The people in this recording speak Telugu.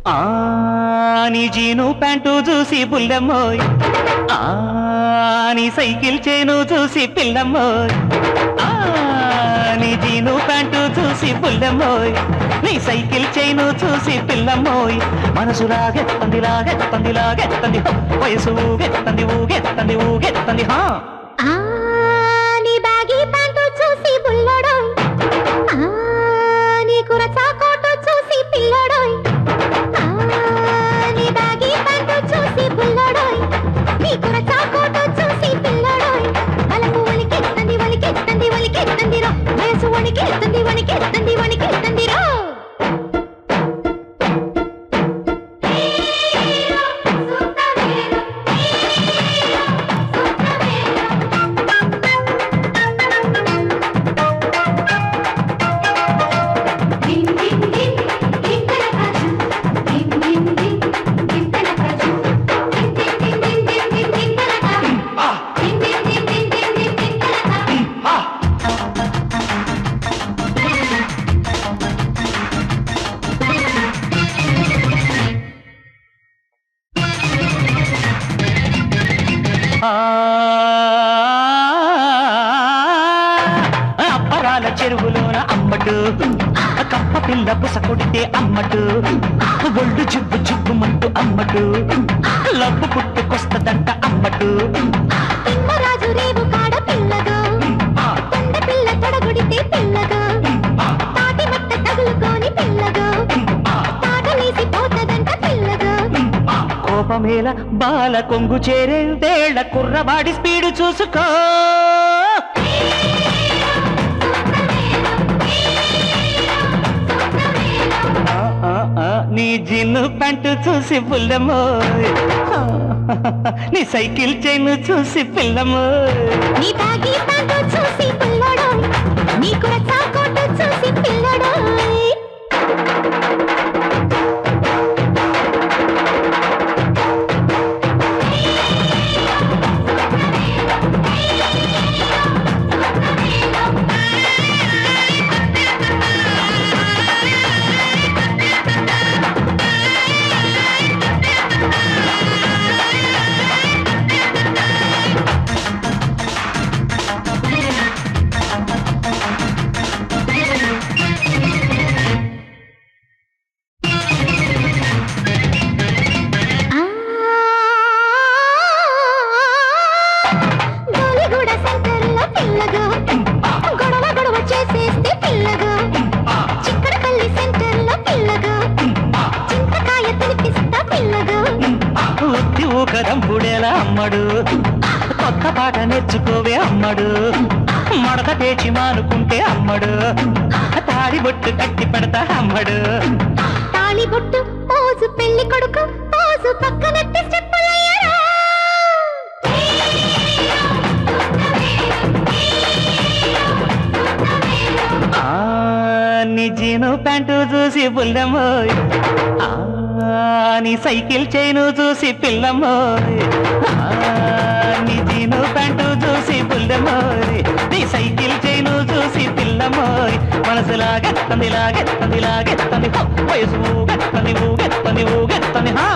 ఆ నీ జీను ప్యాంటు చూసి బుల్లెమ్మోయ్, ఆ నీ సైకిల్ చేను చూసి పిల్లమ్మోయ్, ఆ నీ జీను ప్యాంటు చూసి బుల్లెమ్మోయ్, నీ సైకిల్ చైను చూసి పిల్లమ్మోయ్. మనసు లాగెత్తంది లాగెత్తంది లాగెత్తంది, వయసు ఊగెత్తంది ఊగెత్తంది ఊగెత్తంది. హా నీ బ్యాగీ ప్యాంటు చూసి బుల్లడోయ్, నీ కురచా కోటు చూసి పిల్లడోయ్, నీ బ్యాగీ ప్యాంటు చూసి బుల్లడోయ్, నీ కురచా కోటు చూసి పిల్లడోయ్. వలకు వలికెత్తంది వలికెత్తంది వలికెత్తంది రో, వయసు వణికెత్తంది వణికెత్తంది వణికెత్తంది రో. అప్పరాల చెరువులోన అమ్మడు, కప్ప పిల్ల పుస కొడితే అమ్మడు, ఒళ్ళు చుబ్బు చుబ్బుమంటూ అమ్మడు, లబ్బు పుట్టుకొస్తదంట అమ్మడు. తిమ్మరాజు రేవు కాడ పిల్లగా, కొండ పిల్ల తొడగొడితే పిల్లగా, తాటి మట్ట తగులుకొని పిల్లగా, తాగలేసి పోతదంట పిల్లగా. కోపమేల బాల కొంగు చేరేదేళ్ల కుర్రవాడి స్పీడు చూసుకో. నీ జిన్ను ప్యాంటు చూసి పుల్లమ్మోయ్, నీ సైకిల్ చైను చూసి పిల్లమ్మోయ్, నీ బ్యాగీ ప్యాంటు చూసి పిల్లడోయ్, నీ కురచా కోటు చూసి పిల్లడోయ్. ఊకదంపుడేలా అమ్మడు, కొత్త పాట నేర్చుకోవే అమ్మడు, మడత పేచి మానుకుంటే అమ్మడు, తాడి బొట్టు కట్టి పెడతా అమ్మడు. తాళి బొట్టు పోజు పెళ్లి కొడుకు పోజు పక్కనట్టి స్టెప్పులయ్యరా. నీ జీను ప్యాంటు చూసి బుల్లమ్మోయ్, నీ సైకిల్ చైను చూసి పిల్లమ్మోయ్, నీ జీను ప్యాంటు చూసి బుల్లమ్మోయ్, నీ సైకిల్ చైను చూసి పిల్లమ్మోయ్. మనసు లాగెత్తంది లాగెత్తంది లాగెత్తంది, వయసు ఊగెత్తంది ఊగెత్తంది ఊగెత్తంది. హా